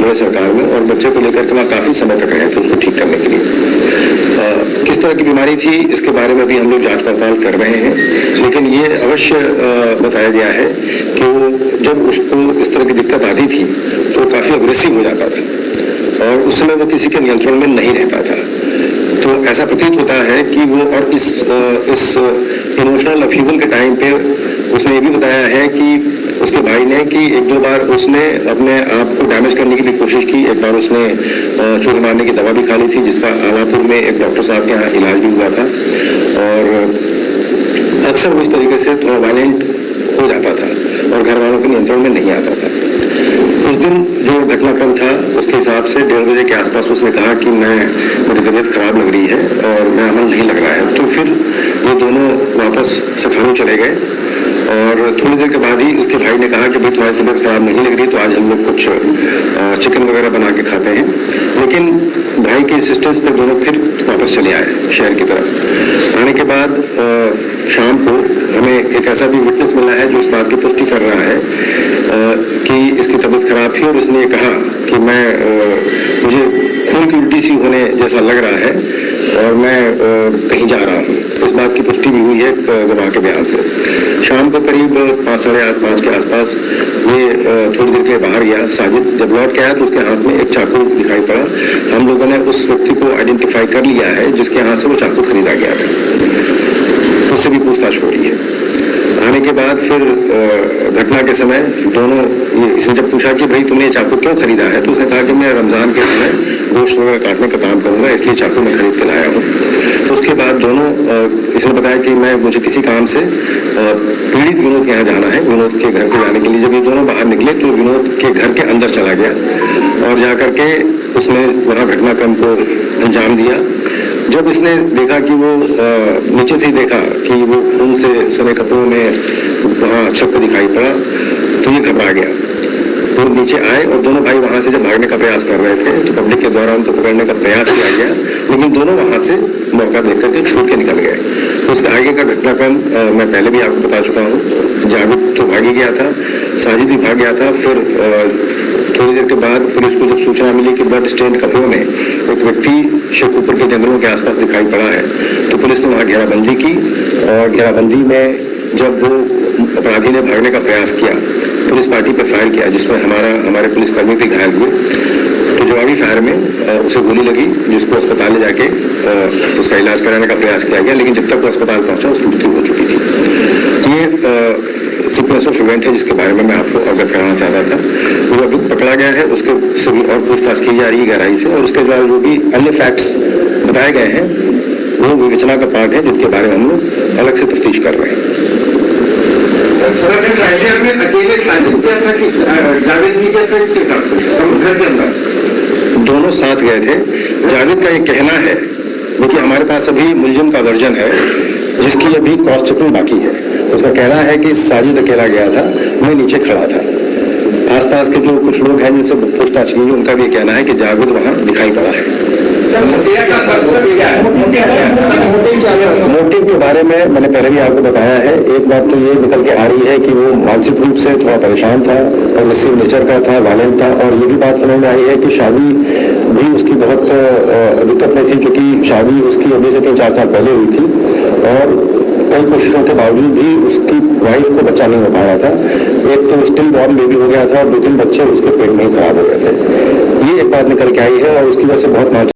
NDA सरकार में, और बच्चे को लेकर के वहाँ काफ़ी समय तक रहे थे उसको ठीक करने के लिए। किस तरह की बीमारी थी इसके बारे में भी हम लोग जांच पड़ताल कर रहे हैं, लेकिन ये अवश्य बताया गया है कि वो जब उसको इस तरह की दिक्कत आती थी तो काफ़ी अग्रेसिव हो जाता था और उस समय वो किसी के नियंत्रण में नहीं रहता था। तो ऐसा प्रतीत होता है कि वो, और इस इमोशनल अपहीवल के टाइम पे उसने ये भी बताया है कि उसके भाई ने कि एक दो बार उसने अपने आप को डैमेज करने की भी कोशिश की। एक बार उसने चूहे मारने की दवा भी खा ली थी, जिसका आलापुर में एक डॉक्टर साहब के यहाँ इलाज भी हुआ था, और अक्सर वो इस तरीके से थोड़ा वायलेंट हो जाता था और घर वालों के नियंत्रण में नहीं आता था। उस दिन जो घटनाक्रम था उसके हिसाब से 1:30 बजे के आसपास उसने कहा कि मेरी तबीयत खराब लग रही है और मेरा मन नहीं लग रहा है। तो फिर ये दोनों वापस सफारू चले गए और थोड़ी देर के बाद ही उसके भाई ने कहा कि भाई तुम्हारी तबीयत खराब नहीं लग रही तो आज हम लोग कुछ चिकन वगैरह बना के खाते हैं। लेकिन भाई के इंसिस्टेंस पर दोनों फिर वापस चले आए शहर की तरफ। आने के बाद शाम को हमें एक ऐसा भी विटनेस मिला है जो इस बात की पुष्टि कर रहा है कि इसकी तबीयत खराब थी और इसने ये कहा कि मुझे खून की उल्टी सी होने जैसा लग रहा है और मैं कहीं जा रहा हूँ। इस बात की पुष्टि भी हुई है गवाह के बयान से। शाम को करीब 5, साढ़े 5 के आसपास ये थोड़ी देर के लिए बाहर गया साजिद। जब लौट के आया तो उसके हाथ में एक चाकू दिखाई पड़ा। हम लोगों ने उस व्यक्ति को आइडेंटिफाई कर लिया है जिसके हाथ से वो चाकू खरीदा गया था, उससे भी पूछताछ हो रही है। आने के बाद फिर घटना के समय दोनों, इसने जब पूछा कि भाई तुमने चाकू क्यों खरीदा है, तो उसने कहा कि मैं रमजान के समय गोश्त वगैरह काटने का काम करूंगा, इसलिए चाकू मैं खरीद के लाया हूँ। तो उसके बाद दोनों, इसने बताया कि मुझे किसी काम से पीड़ित विनोद के यहाँ जाना है, विनोद के घर को जाने के लिए। जब ये दोनों बाहर निकले तो विनोद के घर के अंदर चला गया और जाकर के उसने वहाँ घटनाक्रम को अंजाम दिया। जब इसने देखा कि वो नीचे से ही देखा कि वो खून से सने कपड़ों में वहाँ छत पर दिखाई पड़ा तो ये घबरा गया। तो नीचे आए और दोनों भाई वहाँ से जब भागने का प्रयास कर रहे थे तो पब्लिक के द्वारा उनको पकड़ने का प्रयास किया गया, लेकिन दोनों वहाँ से मौका देख करके छूट के निकल गए। तो उसके आगे का घटनाक्रम मैं पहले भी आपको बता चुका हूँ। जावेद तो भाग ही गया था, साजिद भी भाग गया था। फिर थोड़ी देर के बाद पुलिस को जब सूचना मिली कि ब्लड स्टेन्ड कपड़ों में एक व्यक्ति शेखपुर के जंगलों के आसपास दिखाई पड़ा है, तो पुलिस ने वहाँ घेराबंदी की और घेराबंदी में जब वो अपराधी ने भागने का प्रयास किया, पुलिस पार्टी पर फायर किया जिसमें हमारे पुलिसकर्मी भी घायल हुए। तो जवाबी फायर में उसे गोली लगी, जिसको अस्पताल ले जाके उसका इलाज कराने का प्रयास किया गया, लेकिन जब तक वो अस्पताल पहुंचा उसकी मृत्यु हो चुकी थी। ये सीक्वेंस ऑफ इवेंट है जिसके बारे में मैं आपको अवगत कराना चाहता था। वो अभी पकड़ा गया है, उसके सभी और पूछताछ की जा रही है गहराई से, और उसके बाद जो भी अन्य फैक्ट्स बताए गए हैं वो विवेचना का पार्ट है जिनके बारे में हम लोग अलग से तफ्तीश कर रहे हैं। अकेले साजिद किया था कि जावेद भी किया था इसके साथ घर के अंदर? दोनों साथ गए थे। जावेद का ये कहना है, देखिए हमारे पास अभी मुलजिम का वर्जन है जिसकी अभी क्रॉस चेकिंग बाकी है। उसका कहना है कि साजिद अकेला गया था, मैं नीचे खड़ा था। आसपास के जो कुछ लोग हैं जिनसे पूछताछ की उनका भी कहना है कि जावेद वहाँ दिखाई पड़ा है। मोटिव के बारे में मैंने पहले भी आपको बताया है। एक बात तो ये निकल के आ रही है कि वो मानसिक रूप से थोड़ा परेशान था, अग्रेसिव नेचर का था, वायलेंट था, और ये भी बात समझ में आई है कि शादी भी उसकी बहुत दिक्कत में थी, क्योंकि शादी उसकी अभी से 3-4 साल पहले हुई थी और कई कोशिशों के बावजूद भी उसकी वाइफ को बच्चा नहीं हो पा रहा था। एक तो स्टिल बॉर्न बेबी हो गया था और 2-3 बच्चे उसके पेट में ही खराब हो गए थे। ये एक बात निकल के आई है और उसकी वजह से बहुत